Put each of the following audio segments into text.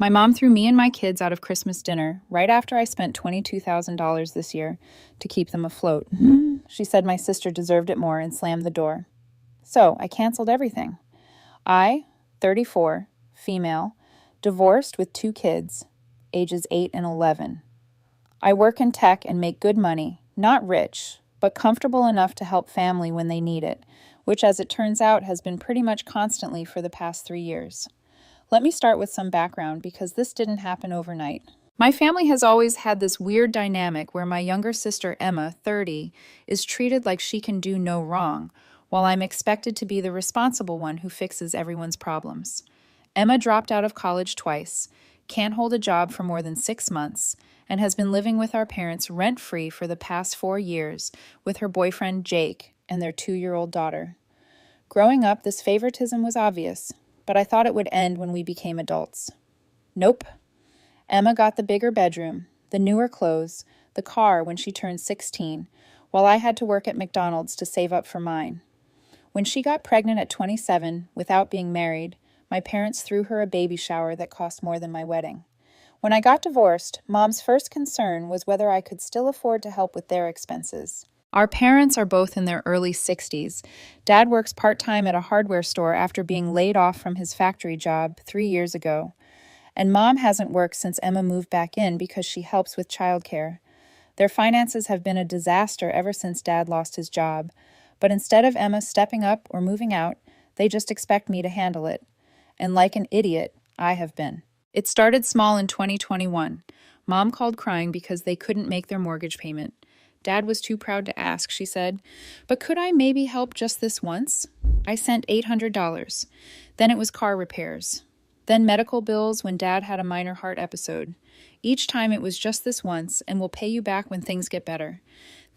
My mom threw me and my kids out of Christmas dinner right after I spent $22,000 this year to keep them afloat. She said my sister deserved it more and slammed the door. So I canceled everything. I, 34, female, divorced with 2 kids, ages 8 and 11. I work in tech and make good money, not rich, but comfortable enough to help family when they need it, which as it turns out has been pretty much constantly for the past 3 years. Let me start with some background because this didn't happen overnight. My family has always had this weird dynamic where my younger sister Emma, 30, is treated like she can do no wrong, while I'm expected to be the responsible one who fixes everyone's problems. Emma dropped out of college twice, can't hold a job for more than 6 months, and has been living with our parents rent-free for the past 4 years with her boyfriend Jake and their 2-year-old daughter. Growing up, this favoritism was obvious, but I thought it would end when we became adults. Nope. Emma got the bigger bedroom, the newer clothes, the car when she turned 16, while I had to work at McDonald's to save up for mine. When she got pregnant at 27, without being married, my parents threw her a baby shower that cost more than my wedding. When I got divorced, Mom's first concern was whether I could still afford to help with their expenses. Our parents are both in their early 60s. Dad works part-time at a hardware store after being laid off from his factory job 3 years ago. And Mom hasn't worked since Emma moved back in because she helps with childcare. Their finances have been a disaster ever since Dad lost his job. But instead of Emma stepping up or moving out, they just expect me to handle it. And like an idiot, I have been. It started small in 2021. Mom called crying because they couldn't make their mortgage payment. Dad was too proud to ask, she said. But could I maybe help just this once? I sent $800. Then it was car repairs. Then medical bills when Dad had a minor heart episode. Each time it was just this once, and we'll pay you back when things get better.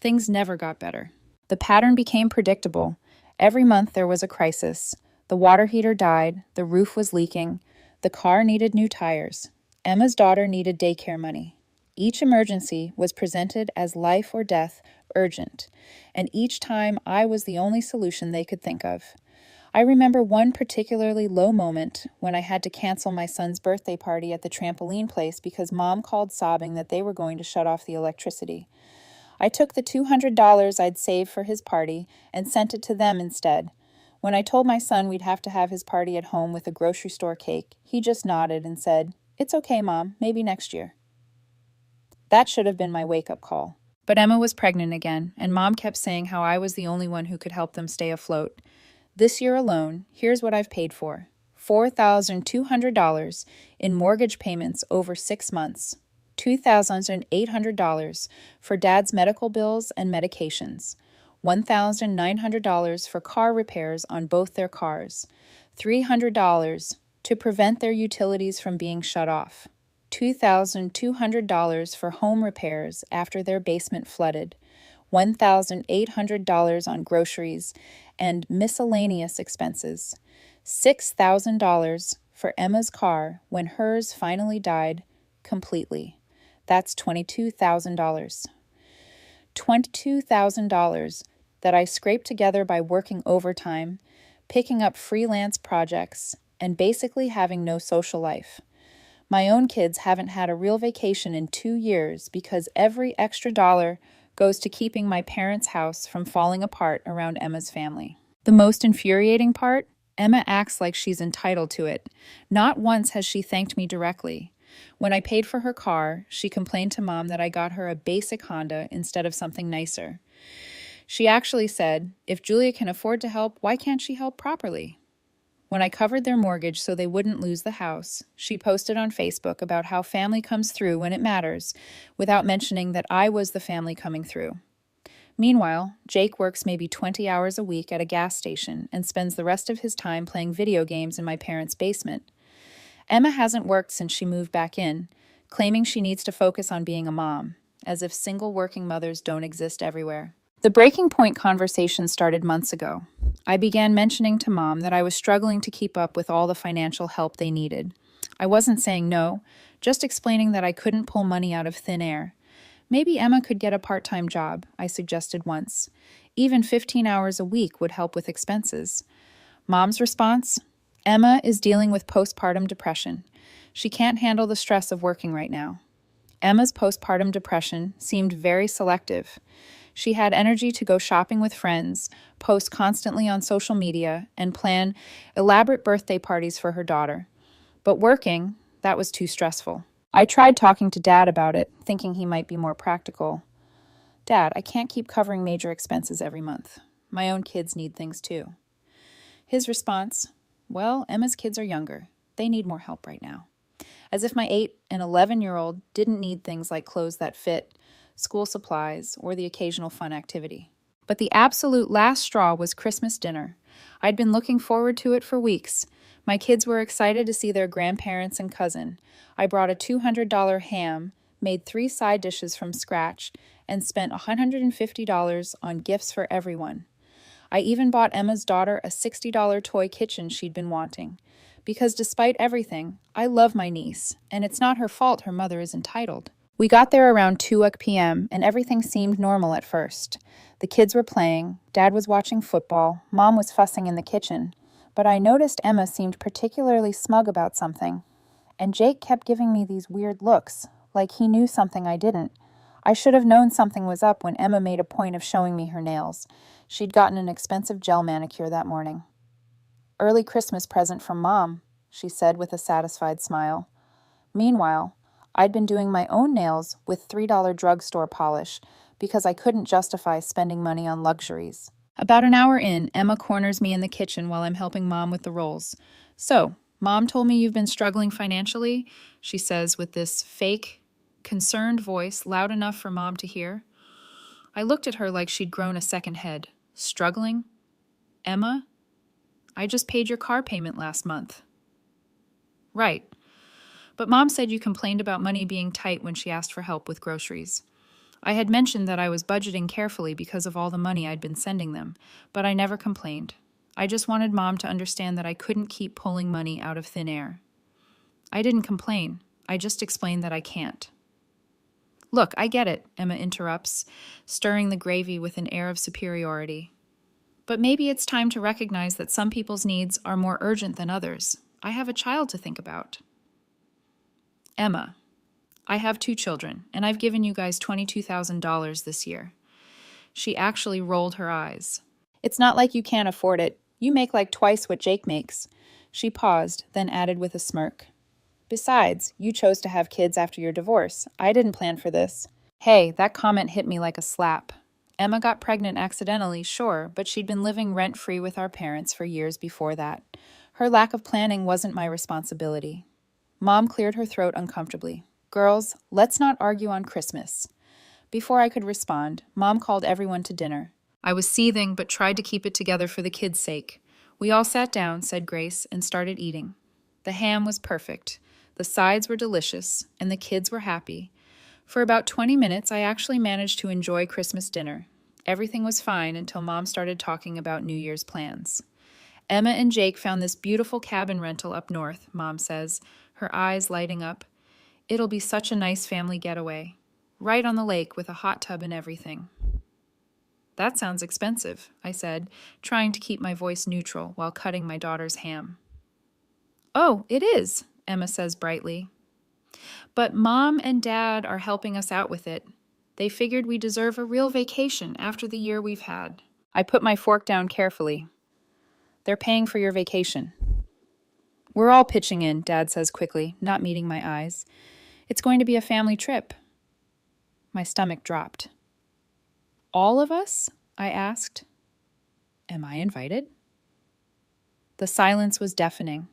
Things never got better. The pattern became predictable. Every month there was a crisis. The water heater died, the roof was leaking, the car needed new tires. Emma's daughter needed daycare money. Each emergency was presented as life or death urgent, and each time I was the only solution they could think of. I remember one particularly low moment when I had to cancel my son's birthday party at the trampoline place because Mom called sobbing that they were going to shut off the electricity. I took the $200 I'd saved for his party and sent it to them instead. When I told my son we'd have to have his party at home with a grocery store cake, he just nodded and said, "It's okay, Mom, maybe next year." That should have been my wake-up call. But Emma was pregnant again, and Mom kept saying how I was the only one who could help them stay afloat. This year alone, here's what I've paid for. $4,200 in mortgage payments over 6 months. $2,800 for Dad's medical bills and medications. $1,900 for car repairs on both their cars. $300 to prevent their utilities from being shut off. $2,200 for home repairs after their basement flooded, $1,800 on groceries and miscellaneous expenses, $6,000 for Emma's car when hers finally died completely. That's $22,000. $22,000 that I scraped together by working overtime, picking up freelance projects, and basically having no social life. My own kids haven't had a real vacation in 2 years because every extra dollar goes to keeping my parents' house from falling apart around Emma's family. The most infuriating part? Emma acts like she's entitled to it. Not once has she thanked me directly. When I paid for her car, she complained to Mom that I got her a basic Honda instead of something nicer. She actually said, if Julia can afford to help, why can't she help properly? When I covered their mortgage so they wouldn't lose the house, she posted on Facebook about how family comes through when it matters, without mentioning that I was the family coming through. Meanwhile, Jake works maybe 20 hours a week at a gas station and spends the rest of his time playing video games in my parents' basement. Emma hasn't worked since she moved back in, claiming she needs to focus on being a mom, as if single working mothers don't exist everywhere. The breaking point conversation started months ago. I began mentioning to Mom that I was struggling to keep up with all the financial help they needed. I wasn't saying no, just explaining that I couldn't pull money out of thin air. Maybe Emma could get a part-time job, I suggested once. Even 15 hours a week would help with expenses. Mom's response? Emma is dealing with postpartum depression. She can't handle the stress of working right now. Emma's postpartum depression seemed very selective. She had energy to go shopping with friends, post constantly on social media, and plan elaborate birthday parties for her daughter. But working, that was too stressful. I tried talking to Dad about it, thinking he might be more practical. Dad, I can't keep covering major expenses every month. My own kids need things too. His response, well, Emma's kids are younger. They need more help right now. As if my 8 and 11-year-old didn't need things like clothes that fit, school supplies, or the occasional fun activity. But the absolute last straw was Christmas dinner. I'd been looking forward to it for weeks. My kids were excited to see their grandparents and cousin. I brought a $200 ham, made 3 side dishes from scratch, and spent $150 on gifts for everyone. I even bought Emma's daughter a $60 toy kitchen she'd been wanting. Because despite everything, I love my niece, and it's not her fault her mother is entitled. We got there around 2 p.m., and everything seemed normal at first. The kids were playing, Dad was watching football, Mom was fussing in the kitchen. But I noticed Emma seemed particularly smug about something, and Jake kept giving me these weird looks, like he knew something I didn't. I should have known something was up when Emma made a point of showing me her nails. She'd gotten an expensive gel manicure that morning. Early Christmas present from Mom, she said with a satisfied smile. Meanwhile, I'd been doing my own nails with $3 drugstore polish because I couldn't justify spending money on luxuries. About an hour in, Emma corners me in the kitchen while I'm helping Mom with the rolls. So, Mom told me you've been struggling financially, she says with this fake, concerned voice loud enough for Mom to hear. I looked at her like she'd grown a second head. Struggling? Emma? I just paid your car payment last month. Right. But Mom said you complained about money being tight when she asked for help with groceries. I had mentioned that I was budgeting carefully because of all the money I'd been sending them, but I never complained. I just wanted Mom to understand that I couldn't keep pulling money out of thin air. I didn't complain. I just explained that I can't. Look, I get it, Emma interrupts, stirring the gravy with an air of superiority. But maybe it's time to recognize that some people's needs are more urgent than others. I have a child to think about. Emma, I have 2 children, and I've given you guys $22,000 this year. She actually rolled her eyes. It's not like you can't afford it. You make like twice what Jake makes. She paused, then added with a smirk. Besides, you chose to have kids after your divorce. I didn't plan for this. Hey, that comment hit me like a slap. Emma got pregnant accidentally, sure, but she'd been living rent-free with our parents for years before that. Her lack of planning wasn't my responsibility. Mom cleared her throat uncomfortably. Girls, let's not argue on Christmas. Before I could respond, Mom called everyone to dinner. I was seething, but tried to keep it together for the kids' sake. We all sat down, said Grace, and started eating. The ham was perfect. The sides were delicious, and the kids were happy. For about 20 minutes, I actually managed to enjoy Christmas dinner. Everything was fine until Mom started talking about New Year's plans. Emma and Jake found this beautiful cabin rental up north, Mom says, her eyes lighting up. It'll be such a nice family getaway. Right on the lake with a hot tub and everything. That sounds expensive, I said, trying to keep my voice neutral while cutting my daughter's ham. Oh, it is, Emma says brightly. But Mom and Dad are helping us out with it. They figured we deserve a real vacation after the year we've had. I put my fork down carefully. They're paying for your vacation. We're all pitching in, Dad says quickly, not meeting my eyes. It's going to be a family trip. My stomach dropped. All of us? I asked. Am I invited? The silence was deafening.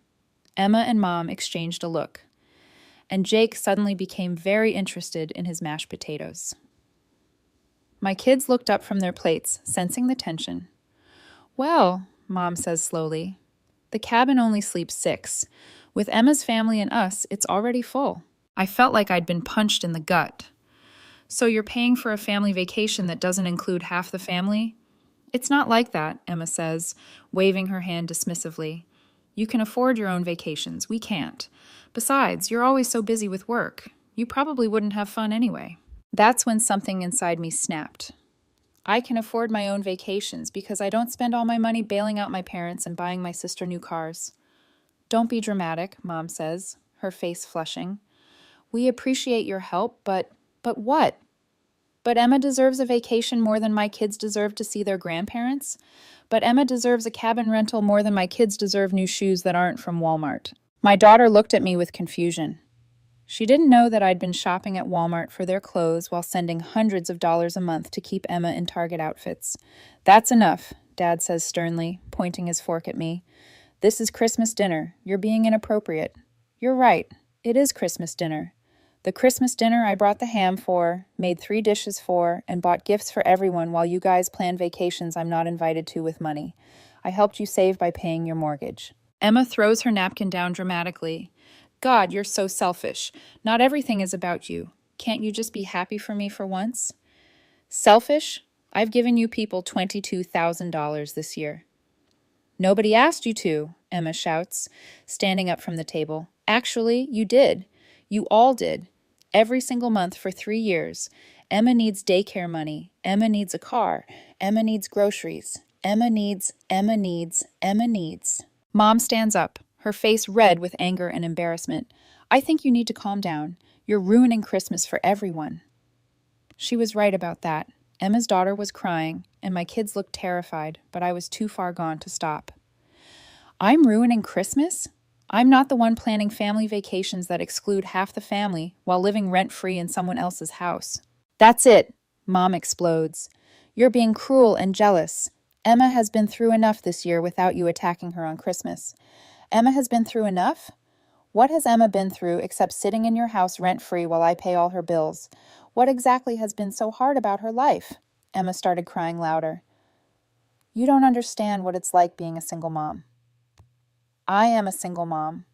Emma and Mom exchanged a look, and Jake suddenly became very interested in his mashed potatoes. My kids looked up from their plates, sensing the tension. Well, Mom says slowly, the cabin only sleeps 6. With Emma's family and us, it's already full. I felt like I'd been punched in the gut. So you're paying for a family vacation that doesn't include half the family? It's not like that, Emma says, waving her hand dismissively. You can afford your own vacations. We can't. Besides, you're always so busy with work. You probably wouldn't have fun anyway. That's when something inside me snapped. I can afford my own vacations because I don't spend all my money bailing out my parents and buying my sister new cars. Don't be dramatic, Mom says, her face flushing. We appreciate your help, but what? But Emma deserves a vacation more than my kids deserve to see their grandparents. But Emma deserves a cabin rental more than my kids deserve new shoes that aren't from Walmart. My daughter looked at me with confusion. She didn't know that I'd been shopping at Walmart for their clothes while sending hundreds of dollars a month to keep Emma in Target outfits. That's enough, Dad says sternly, pointing his fork at me. This is Christmas dinner. You're being inappropriate. You're right. It is Christmas dinner. The Christmas dinner I brought the ham for, made 3 dishes for, and bought gifts for everyone while you guys plan vacations I'm not invited to with money. I helped you save by paying your mortgage. Emma throws her napkin down dramatically. God, you're so selfish. Not everything is about you. Can't you just be happy for me for once? Selfish? I've given you people $22,000 this year. Nobody asked you to, Emma shouts, standing up from the table. Actually, you did. You all did. Every single month for 3 years. Emma needs daycare money. Emma needs a car. Emma needs groceries. Emma needs. Mom stands up, her face red with anger and embarrassment. I think you need to calm down. You're ruining Christmas for everyone. She was right about that. Emma's daughter was crying, and my kids looked terrified, but I was too far gone to stop. I'm ruining Christmas? I'm not the one planning family vacations that exclude half the family while living rent-free in someone else's house. That's it, Mom explodes. You're being cruel and jealous. Emma has been through enough this year without you attacking her on Christmas. Emma has been through enough? What has Emma been through except sitting in your house rent-free while I pay all her bills? What exactly has been so hard about her life? Emma started crying louder. You don't understand what it's like being a single mom. I am a single mom.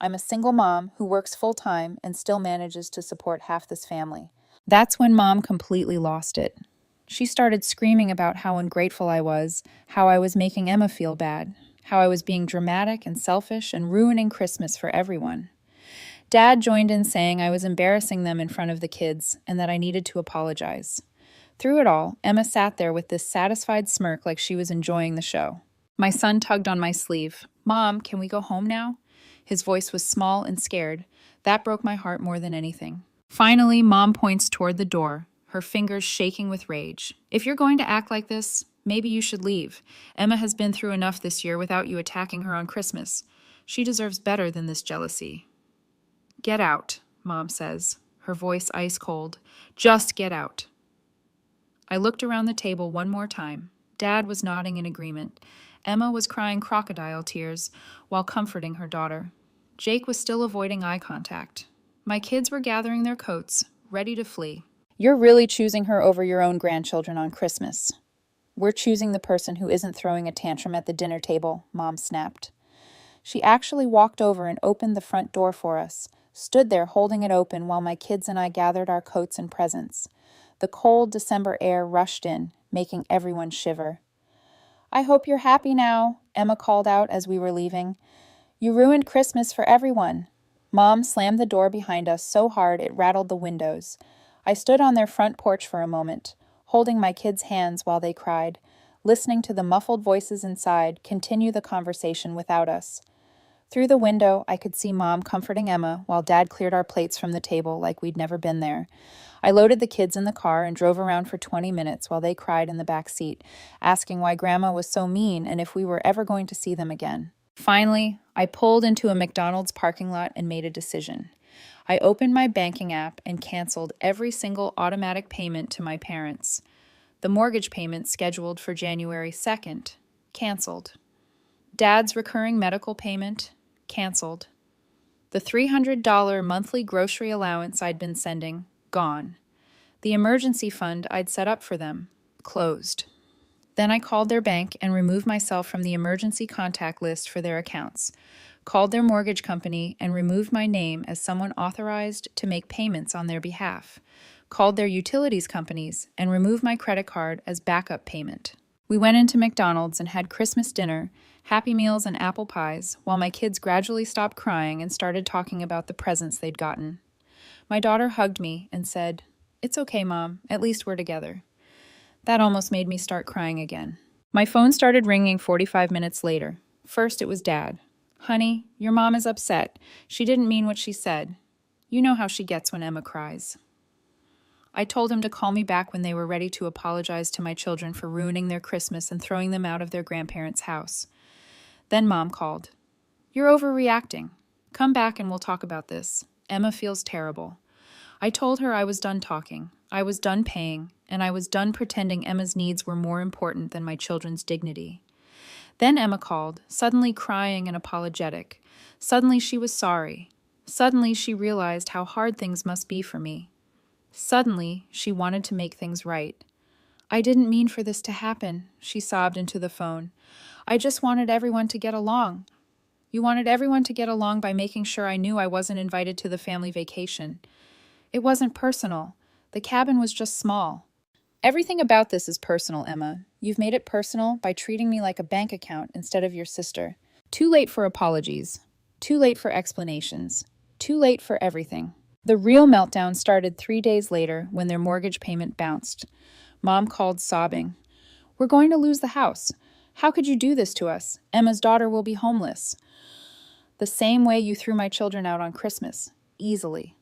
I'm a single mom who works full-time and still manages to support half this family. That's when Mom completely lost it. She started screaming about how ungrateful I was, how I was making Emma feel bad, how I was being dramatic and selfish and ruining Christmas for everyone. Dad joined in saying I was embarrassing them in front of the kids and that I needed to apologize. Through it all, Emma sat there with this satisfied smirk like she was enjoying the show. My son tugged on my sleeve. Mom, can we go home now? His voice was small and scared. That broke my heart more than anything. Finally, Mom points toward the door, her fingers shaking with rage. If you're going to act like this, maybe you should leave. Emma has been through enough this year without you attacking her on Christmas. She deserves better than this jealousy. Get out, Mom says, her voice ice cold. Just get out. I looked around the table one more time. Dad was nodding in agreement. Emma was crying crocodile tears while comforting her daughter. Jake was still avoiding eye contact. My kids were gathering their coats, ready to flee. You're really choosing her over your own grandchildren on Christmas. We're choosing the person who isn't throwing a tantrum at the dinner table, Mom snapped. She actually walked over and opened the front door for us, stood there holding it open while my kids and I gathered our coats and presents. The cold December air rushed in, making everyone shiver. I hope you're happy now, Emma called out as we were leaving. You ruined Christmas for everyone. Mom slammed the door behind us so hard it rattled the windows. I stood on their front porch for a moment, holding my kids' hands while they cried, listening to the muffled voices inside continue the conversation without us. Through the window, I could see Mom comforting Emma while Dad cleared our plates from the table like we'd never been there. I loaded the kids in the car and drove around for 20 minutes while they cried in the back seat, asking why Grandma was so mean and if we were ever going to see them again. Finally, I pulled into a McDonald's parking lot and made a decision. I opened my banking app and canceled every single automatic payment to my parents. The mortgage payment scheduled for January 2nd, canceled. Dad's recurring medical payment, canceled. The $300 monthly grocery allowance I'd been sending, gone. The emergency fund I'd set up for them, closed. Then I called their bank and removed myself from the emergency contact list for their accounts, called their mortgage company and removed my name as someone authorized to make payments on their behalf, called their utilities companies and removed my credit card as backup payment. We went into McDonald's and had Christmas dinner, Happy Meals and apple pies, while my kids gradually stopped crying and started talking about the presents they'd gotten. My daughter hugged me and said, "It's okay, Mom, at least we're together." That almost made me start crying again. My phone started ringing 45 minutes later. First, it was Dad. Honey, your mom is upset. She didn't mean what she said. You know how she gets when Emma cries. I told him to call me back when they were ready to apologize to my children for ruining their Christmas and throwing them out of their grandparents' house. Then Mom called. You're overreacting. Come back and we'll talk about this. Emma feels terrible. I told her I was done talking, I was done paying, and I was done pretending Emma's needs were more important than my children's dignity. Then Emma called, suddenly crying and apologetic. Suddenly she was sorry. Suddenly she realized how hard things must be for me. Suddenly she wanted to make things right. I didn't mean for this to happen, she sobbed into the phone. I just wanted everyone to get along. You wanted everyone to get along by making sure I knew I wasn't invited to the family vacation. It wasn't personal. The cabin was just small. Everything about this is personal, Emma. You've made it personal by treating me like a bank account instead of your sister. Too late for apologies. Too late for explanations. Too late for everything. The real meltdown started 3 days later when their mortgage payment bounced. Mom called sobbing. We're going to lose the house. How could you do this to us? Emma's daughter will be homeless. The same way you threw my children out on Christmas. Easily.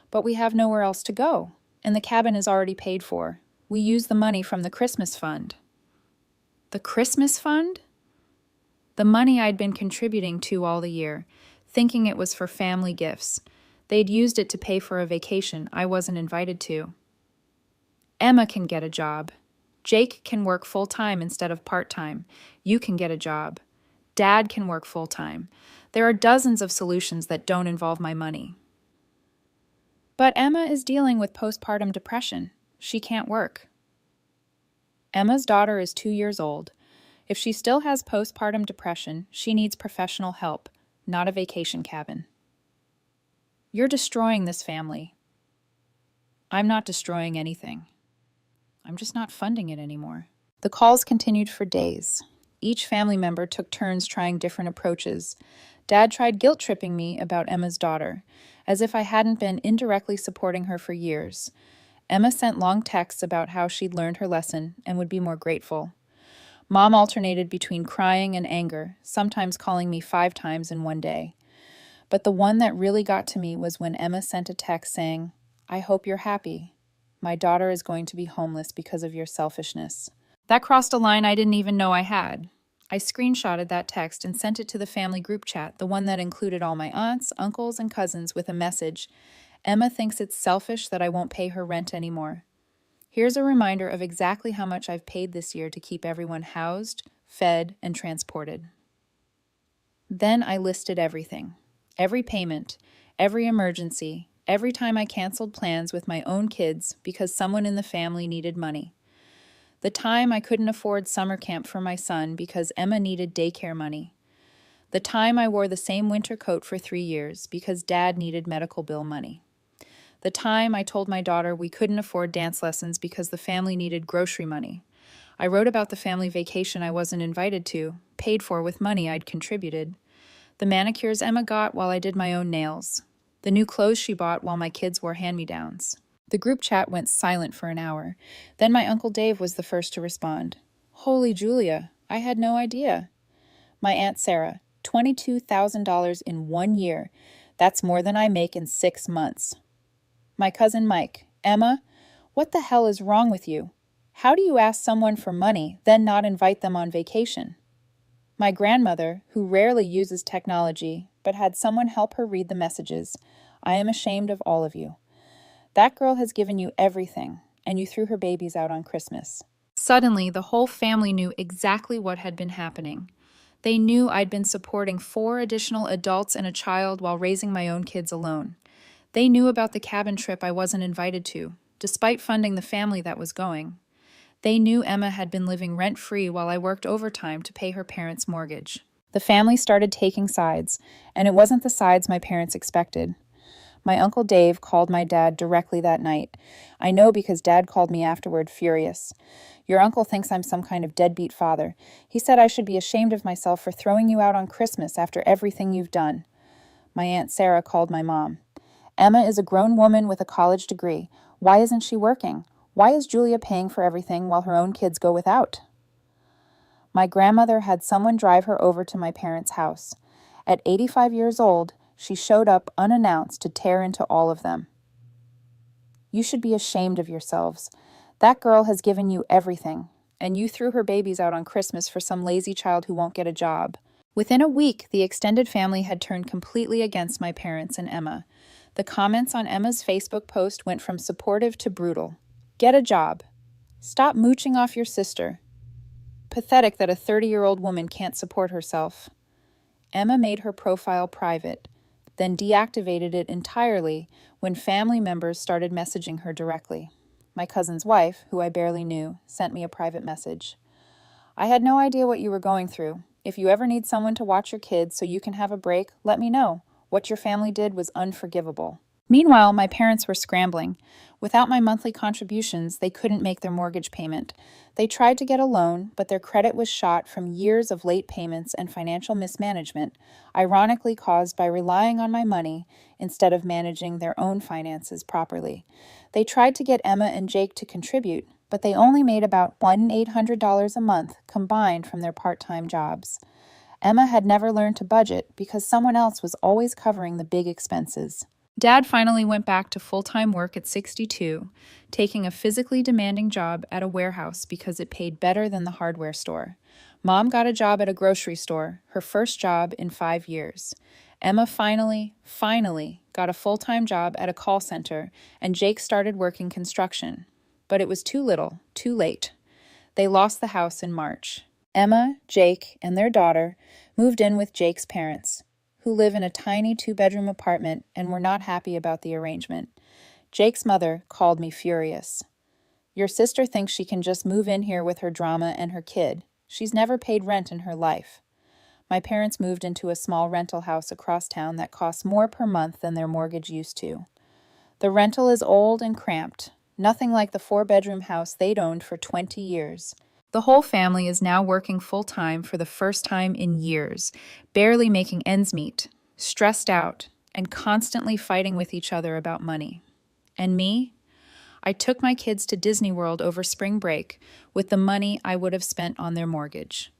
But we have nowhere else to go. And the cabin is already paid for. We use the money from the Christmas fund. The Christmas fund? The money I'd been contributing to all the year, thinking it was for family gifts. They'd used it to pay for a vacation I wasn't invited to. Emma can get a job. Jake can work full-time instead of part-time. You can get a job. Dad can work full-time. There are dozens of solutions that don't involve my money. But Emma is dealing with postpartum depression. She can't work. Emma's daughter is 2 years old. If she still has postpartum depression, she needs professional help, not a vacation cabin. You're destroying this family. I'm not destroying anything. I'm just not funding it anymore. The calls continued for days. Each family member took turns trying different approaches. Dad tried guilt-tripping me about Emma's daughter, as if I hadn't been indirectly supporting her for years. Emma sent long texts about how she'd learned her lesson and would be more grateful. Mom alternated between crying and anger, sometimes calling me 5 times in one day. But the one that really got to me was when Emma sent a text saying, I hope you're happy. My daughter is going to be homeless because of your selfishness. That crossed a line I didn't even know I had. I screenshotted that text and sent it to the family group chat, the one that included all my aunts, uncles, and cousins, with a message. Emma thinks it's selfish that I won't pay her rent anymore. Here's a reminder of exactly how much I've paid this year to keep everyone housed, fed, and transported. Then I listed everything. Every payment, every emergency, every time I canceled plans with my own kids because someone in the family needed money. The time I couldn't afford summer camp for my son because Emma needed daycare money. The time I wore the same winter coat for 3 years because Dad needed medical bill money. The time I told my daughter we couldn't afford dance lessons because the family needed grocery money. I wrote about the family vacation I wasn't invited to, paid for with money I'd contributed. The manicures Emma got while I did my own nails. The new clothes she bought while my kids wore hand-me-downs. The group chat went silent for an hour. Then my Uncle Dave was the first to respond. Holy Julia, I had no idea. My Aunt Sarah, $22,000 in 1 year. That's more than I make in 6 months. My cousin Mike, Emma, what the hell is wrong with you? How do you ask someone for money, then not invite them on vacation? My grandmother, who rarely uses technology, but had someone help her read the messages. I am ashamed of all of you. That girl has given you everything, and you threw her babies out on Christmas. Suddenly, the whole family knew exactly what had been happening. They knew I'd been supporting 4 additional adults and a child while raising my own kids alone. They knew about the cabin trip I wasn't invited to, despite funding the family that was going. They knew Emma had been living rent-free while I worked overtime to pay her parents' mortgage. The family started taking sides, and it wasn't the sides my parents expected. My Uncle Dave called my dad directly that night. I know because Dad called me afterward furious. Your uncle thinks I'm some kind of deadbeat father. He said I should be ashamed of myself for throwing you out on Christmas after everything you've done. My Aunt Sarah called my mom. Emma is a grown woman with a college degree. Why isn't she working? Why is Julia paying for everything while her own kids go without? My grandmother had someone drive her over to my parents' house. At 85 years old, she showed up unannounced to tear into all of them. You should be ashamed of yourselves. That girl has given you everything, and you threw her babies out on Christmas for some lazy child who won't get a job. Within a week, the extended family had turned completely against my parents and Emma. The comments on Emma's Facebook post went from supportive to brutal. Get a job. Stop mooching off your sister. Pathetic that a 30-year-old woman can't support herself. Emma made her profile private, then deactivated it entirely when family members started messaging her directly. My cousin's wife, who I barely knew, sent me a private message. I had no idea what you were going through. If you ever need someone to watch your kids so you can have a break, let me know. What your family did was unforgivable. Meanwhile, my parents were scrambling. Without my monthly contributions, they couldn't make their mortgage payment. They tried to get a loan, but their credit was shot from years of late payments and financial mismanagement, ironically caused by relying on my money instead of managing their own finances properly. They tried to get Emma and Jake to contribute, but they only made about $1,800 a month combined from their part-time jobs. Emma had never learned to budget because someone else was always covering the big expenses. Dad finally went back to full-time work at 62, taking a physically demanding job at a warehouse because it paid better than the hardware store. Mom got a job at a grocery store, her first job in 5 years. Emma finally got a full-time job at a call center, and Jake started working construction. But it was too little, too late. They lost the house in March. Emma, Jake, and their daughter moved in with Jake's parents, who live in a tiny 2-bedroom apartment and were not happy about the arrangement. Jake's mother called me furious. Your sister thinks she can just move in here with her drama and her kid. She's never paid rent in her life. My parents moved into a small rental house across town that costs more per month than their mortgage used to. The rental is old and cramped, nothing like the 4-bedroom house they'd owned for 20 years. The whole family is now working full-time for the first time in years, barely making ends meet, stressed out, and constantly fighting with each other about money. And me? I took my kids to Disney World over spring break with the money I would have spent on their mortgage.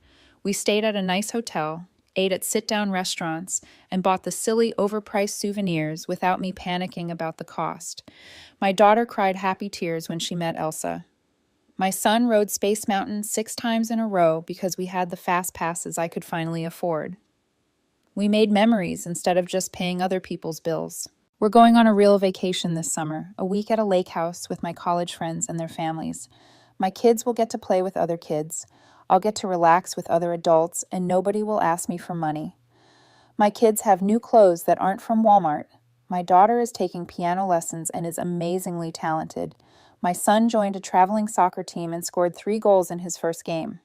We stayed at a nice hotel, ate at sit-down restaurants, and bought the silly, overpriced souvenirs without me panicking about the cost. My daughter cried happy tears when she met Elsa. My son rode Space Mountain 6 times in a row because we had the fast passes I could finally afford. We made memories instead of just paying other people's bills. We're going on a real vacation this summer, a week at a lake house with my college friends and their families. My kids will get to play with other kids. I'll get to relax with other adults, and nobody will ask me for money. My kids have new clothes that aren't from Walmart. My daughter is taking piano lessons and is amazingly talented. My son joined a traveling soccer team and scored 3 goals in his first game.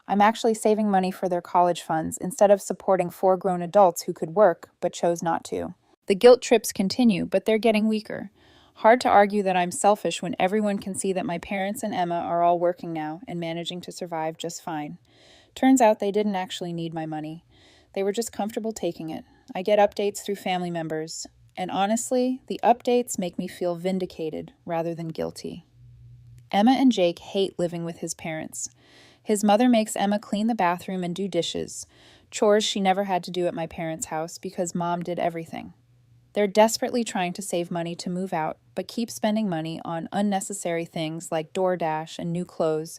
I'm actually saving money for their college funds instead of supporting 4 grown adults who could work but chose not to. The guilt trips continue, but they're getting weaker. Hard to argue that I'm selfish when everyone can see that my parents and Emma are all working now and managing to survive just fine. Turns out they didn't actually need my money. They were just comfortable taking it. I get updates through family members, and honestly, the updates make me feel vindicated rather than guilty. Emma and Jake hate living with his parents. His mother makes Emma clean the bathroom and do dishes, chores she never had to do at my parents' house because Mom did everything. They're desperately trying to save money to move out, but keep spending money on unnecessary things like DoorDash and new clothes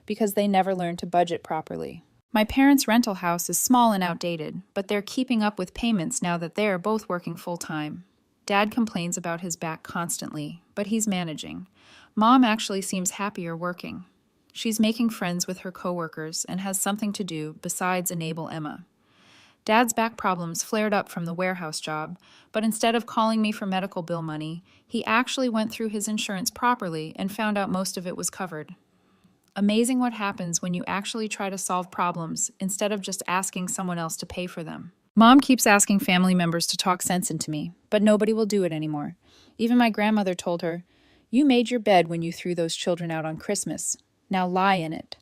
because they never learned to budget properly. My parents' rental house is small and outdated, but they're keeping up with payments now that they're both working full-time. Dad complains about his back constantly, but he's managing. Mom actually seems happier working. She's making friends with her coworkers and has something to do besides enable Emma. Dad's back problems flared up from the warehouse job, but instead of calling me for medical bill money, he actually went through his insurance properly and found out most of it was covered. Amazing what happens when you actually try to solve problems instead of just asking someone else to pay for them. Mom keeps asking family members to talk sense into me, but nobody will do it anymore. Even my grandmother told her, "You made your bed when you threw those children out on Christmas. Now lie in it."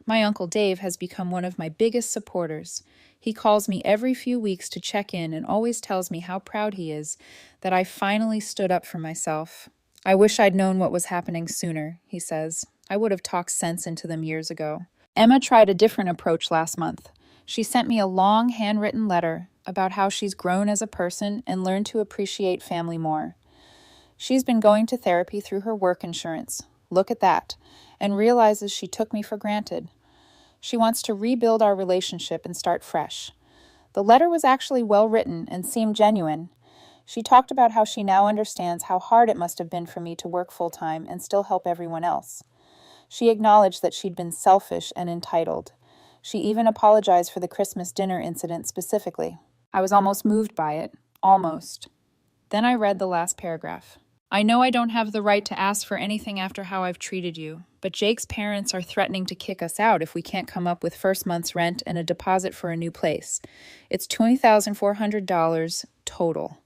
My Uncle Dave has become one of my biggest supporters. He calls me every few weeks to check in and always tells me how proud he is that I finally stood up for myself. "I wish I'd known what was happening sooner," he says. "I would have talked sense into them years ago." Emma tried a different approach last month. She sent me a long handwritten letter about how she's grown as a person and learned to appreciate family more. She's been going to therapy through her work insurance. Look at that. And realizes she took me for granted. She wants to rebuild our relationship and start fresh. The letter was actually well written and seemed genuine. She talked about how she now understands how hard it must have been for me to work full-time and still help everyone else. She acknowledged that she'd been selfish and entitled. She even apologized for the Christmas dinner incident specifically. I was almost moved by it. Almost. Then I read the last paragraph. I know I don't have the right to ask for anything after how I've treated you, but Jake's parents are threatening to kick us out if we can't come up with first month's rent and a deposit for a new place. It's $20,400 total.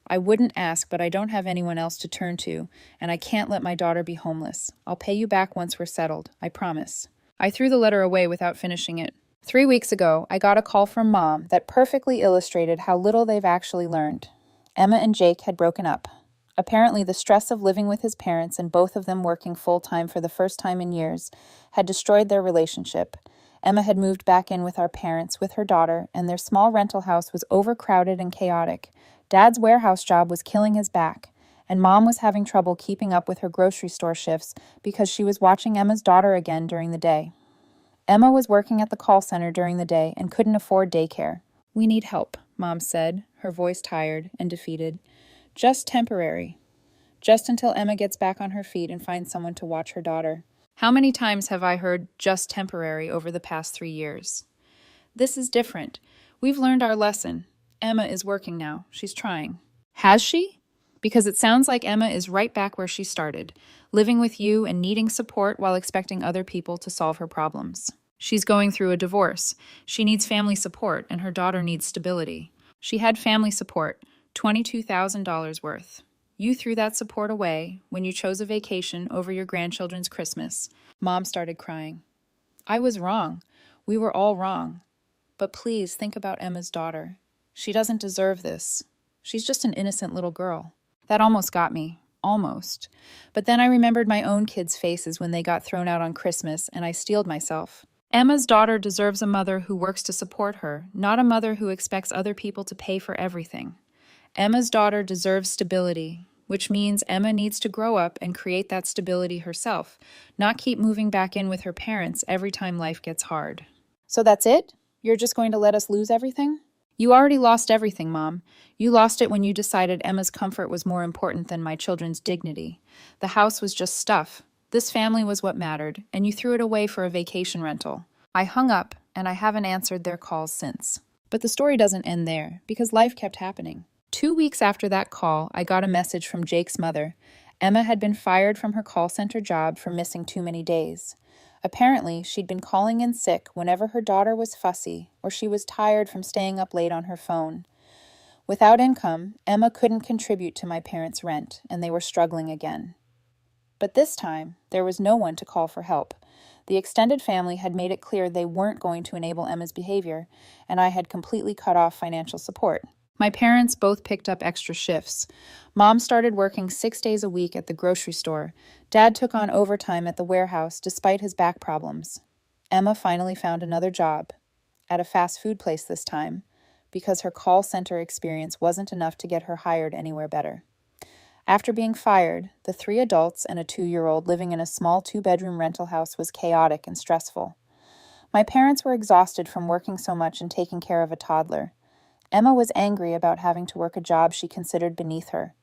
I wouldn't ask, but I don't have anyone else to turn to, and I can't let my daughter be homeless. I'll pay you back once we're settled, I promise. I threw the letter away without finishing it. 3 weeks ago, I got a call from Mom that perfectly illustrated how little they've actually learned. Emma and Jake had broken up. Apparently, the stress of living with his parents and both of them working full-time for the first time in years had destroyed their relationship. Emma had moved back in with our parents with her daughter, and their small rental house was overcrowded and chaotic. Dad's warehouse job was killing his back, and Mom was having trouble keeping up with her grocery store shifts because she was watching Emma's daughter again during the day. Emma was working at the call center during the day and couldn't afford daycare. We need help, Mom said, her voice tired and defeated. Just temporary. Just until Emma gets back on her feet and finds someone to watch her daughter. How many times have I heard just temporary over the past 3 years? This is different. We've learned our lesson. Emma is working now. She's trying. Has she? Because it sounds like Emma is right back where she started, living with you and needing support while expecting other people to solve her problems. She's going through a divorce. She needs family support, and her daughter needs stability. She had family support, $22,000 worth. You threw that support away when you chose a vacation over your grandchildren's Christmas. Mom started crying. I was wrong. We were all wrong. But please think about Emma's daughter. She doesn't deserve this. She's just an innocent little girl. That almost got me. Almost. But then I remembered my own kids' faces when they got thrown out on Christmas, and I steeled myself. Emma's daughter deserves a mother who works to support her, not a mother who expects other people to pay for everything. Emma's daughter deserves stability, which means Emma needs to grow up and create that stability herself, not keep moving back in with her parents every time life gets hard. So that's it? You're just going to let us lose everything? You already lost everything, Mom. You lost it when you decided Emma's comfort was more important than my children's dignity. The house was just stuff. This family was what mattered, and you threw it away for a vacation rental. I hung up, and I haven't answered their calls since. But the story doesn't end there, because life kept happening. 2 weeks after that call, I got a message from Jake's mother. Emma had been fired from her call center job for missing too many days. Apparently, she'd been calling in sick whenever her daughter was fussy or she was tired from staying up late on her phone. Without income, Emma couldn't contribute to my parents' rent, and they were struggling again. But this time, there was no one to call for help. The extended family had made it clear they weren't going to enable Emma's behavior, and I had completely cut off financial support. My parents both picked up extra shifts. Mom started working 6 days a week at the grocery store. Dad took on overtime at the warehouse despite his back problems. Emma finally found another job, at a fast food place this time, because her call center experience wasn't enough to get her hired anywhere better. After being fired, the 3 adults and a 2-year-old living in a small 2-bedroom rental house was chaotic and stressful. My parents were exhausted from working so much and taking care of a toddler. Emma was angry about having to work a job she considered beneath her.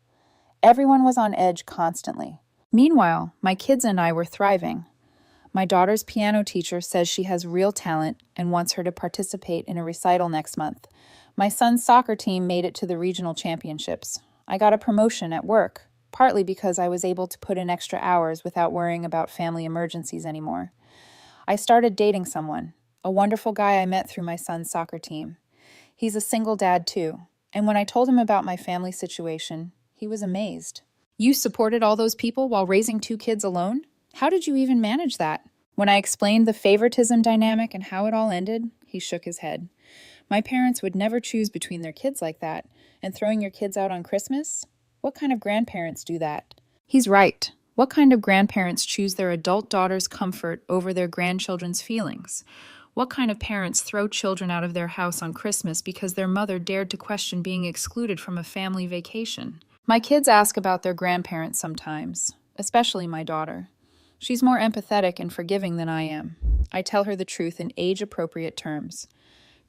Everyone was on edge constantly. Meanwhile, my kids and I were thriving. My daughter's piano teacher says she has real talent and wants her to participate in a recital next month. My son's soccer team made it to the regional championships. I got a promotion at work, partly because I was able to put in extra hours without worrying about family emergencies anymore. I started dating someone, a wonderful guy I met through my son's soccer team. He's a single dad too, and when I told him about my family situation, he was amazed. You supported all those people while raising 2 kids alone? How did you even manage that? When I explained the favoritism dynamic and how it all ended, he shook his head. My parents would never choose between their kids like that, and throwing your kids out on Christmas? What kind of grandparents do that? He's right. What kind of grandparents choose their adult daughter's comfort over their grandchildren's feelings? What kind of parents throw children out of their house on Christmas because their mother dared to question being excluded from a family vacation? My kids ask about their grandparents sometimes, especially my daughter. She's more empathetic and forgiving than I am. I tell her the truth in age-appropriate terms.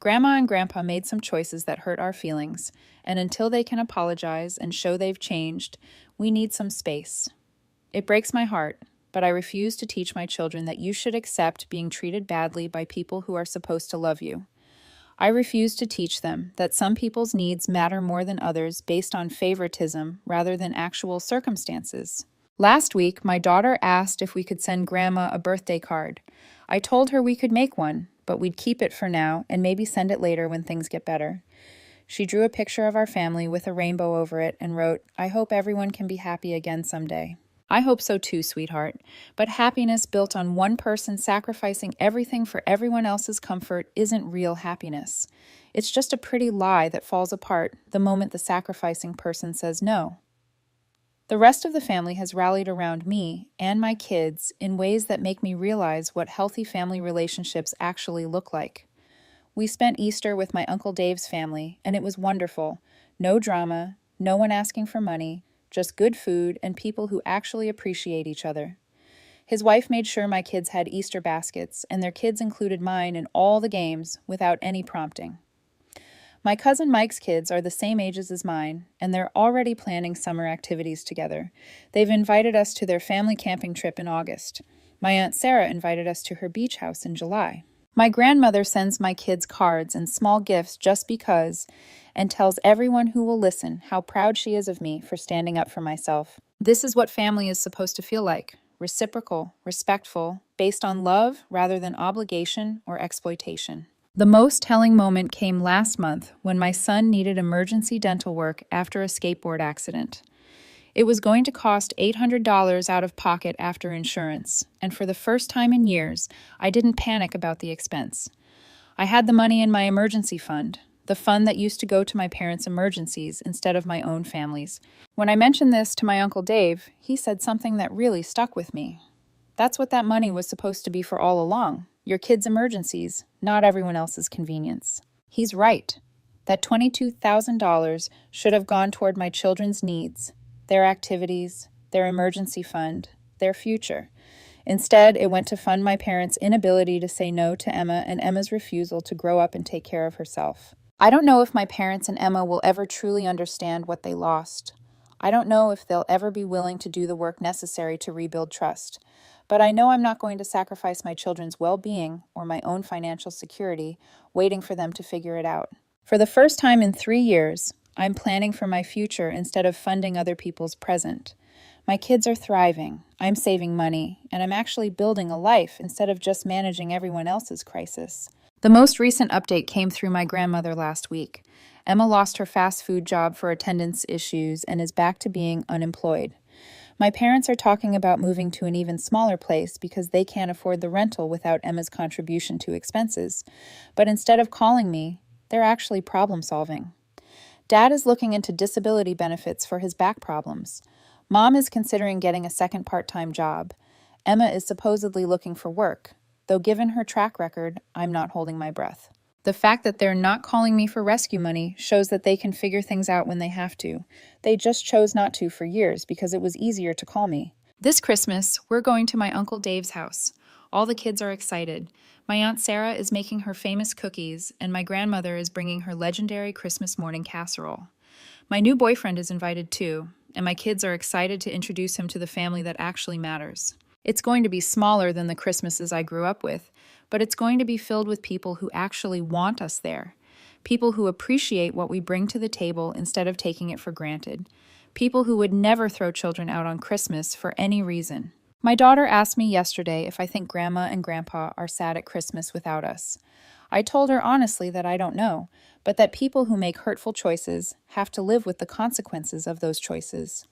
Grandma and Grandpa made some choices that hurt our feelings, and until they can apologize and show they've changed, we need some space. It breaks my heart, but I refuse to teach my children that you should accept being treated badly by people who are supposed to love you. I refuse to teach them that some people's needs matter more than others based on favoritism rather than actual circumstances. Last week, my daughter asked if we could send Grandma a birthday card. I told her we could make one, but we'd keep it for now and maybe send it later when things get better. She drew a picture of our family with a rainbow over it and wrote, "I hope everyone can be happy again someday." I hope so too, sweetheart. But happiness built on one person sacrificing everything for everyone else's comfort isn't real happiness. It's just a pretty lie that falls apart the moment the sacrificing person says no. The rest of the family has rallied around me and my kids in ways that make me realize what healthy family relationships actually look like. We spent Easter with my Uncle Dave's family, and it was wonderful. No drama, no one asking for money, just good food and people who actually appreciate each other. His wife made sure my kids had Easter baskets, and their kids included mine in all the games without any prompting. My cousin Mike's kids are the same ages as mine, and they're already planning summer activities together. They've invited us to their family camping trip in August. My Aunt Sarah invited us to her beach house in July. My grandmother sends my kids cards and small gifts just because, and tells everyone who will listen how proud she is of me for standing up for myself. This is what family is supposed to feel like: reciprocal, respectful, based on love rather than obligation or exploitation. The most telling moment came last month when my son needed emergency dental work after a skateboard accident. It was going to cost $800 out of pocket after insurance, and for the first time in years, I didn't panic about the expense. I had the money in my emergency fund, the fund that used to go to my parents' emergencies instead of my own family's. When I mentioned this to my Uncle Dave, he said something that really stuck with me. That's what that money was supposed to be for all along: your kids' emergencies, not everyone else's convenience. He's right. That $22,000 should have gone toward my children's needs, their activities, their emergency fund, their future. Instead, it went to fund my parents' inability to say no to Emma and Emma's refusal to grow up and take care of herself. I don't know if my parents and Emma will ever truly understand what they lost. I don't know if they'll ever be willing to do the work necessary to rebuild trust. But I know I'm not going to sacrifice my children's well-being or my own financial security waiting for them to figure it out. For the first time in 3 years, I'm planning for my future instead of funding other people's present. My kids are thriving, I'm saving money, and I'm actually building a life instead of just managing everyone else's crisis. The most recent update came through my grandmother last week. Emma lost her fast food job for attendance issues and is back to being unemployed. My parents are talking about moving to an even smaller place because they can't afford the rental without Emma's contribution to expenses. But instead of calling me, they're actually problem solving. Dad is looking into disability benefits for his back problems. Mom is considering getting a second part-time job. Emma is supposedly looking for work, though given her track record, I'm not holding my breath. The fact that they're not calling me for rescue money shows that they can figure things out when they have to. They just chose not to for years because it was easier to call me. This Christmas, we're going to my Uncle Dave's house. All the kids are excited. My Aunt Sarah is making her famous cookies, and my grandmother is bringing her legendary Christmas morning casserole. My new boyfriend is invited too, and my kids are excited to introduce him to the family that actually matters. It's going to be smaller than the Christmases I grew up with, but it's going to be filled with people who actually want us there. People who appreciate what we bring to the table instead of taking it for granted. People who would never throw children out on Christmas for any reason. My daughter asked me yesterday if I think Grandma and Grandpa are sad at Christmas without us. I told her honestly that I don't know, but that people who make hurtful choices have to live with the consequences of those choices.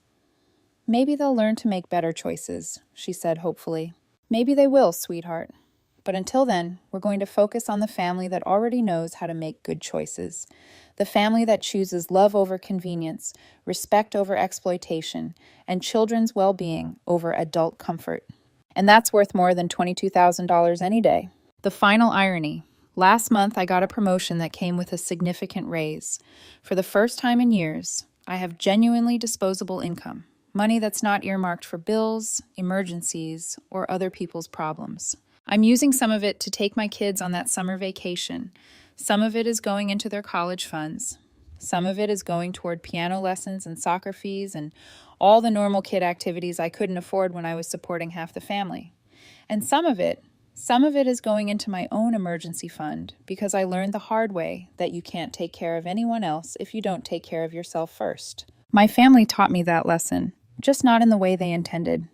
Maybe they'll learn to make better choices, she said hopefully. Maybe they will, sweetheart. But until then, we're going to focus on the family that already knows how to make good choices. The family that chooses love over convenience, respect over exploitation, and children's well-being over adult comfort. And that's worth more than $22,000 any day. The final irony: Last month, I got a promotion that came with a significant raise. For the first time in years, I have genuinely disposable income, money that's not earmarked for bills, emergencies, or other people's problems. I'm using some of it to take my kids on that summer vacation. Some of it is going into their college funds. Some of it is going toward piano lessons and soccer fees and all the normal kid activities I couldn't afford when I was supporting half the family. And some of it is going into my own emergency fund because I learned the hard way that you can't take care of anyone else if you don't take care of yourself first. My family taught me that lesson, just not in the way they intended.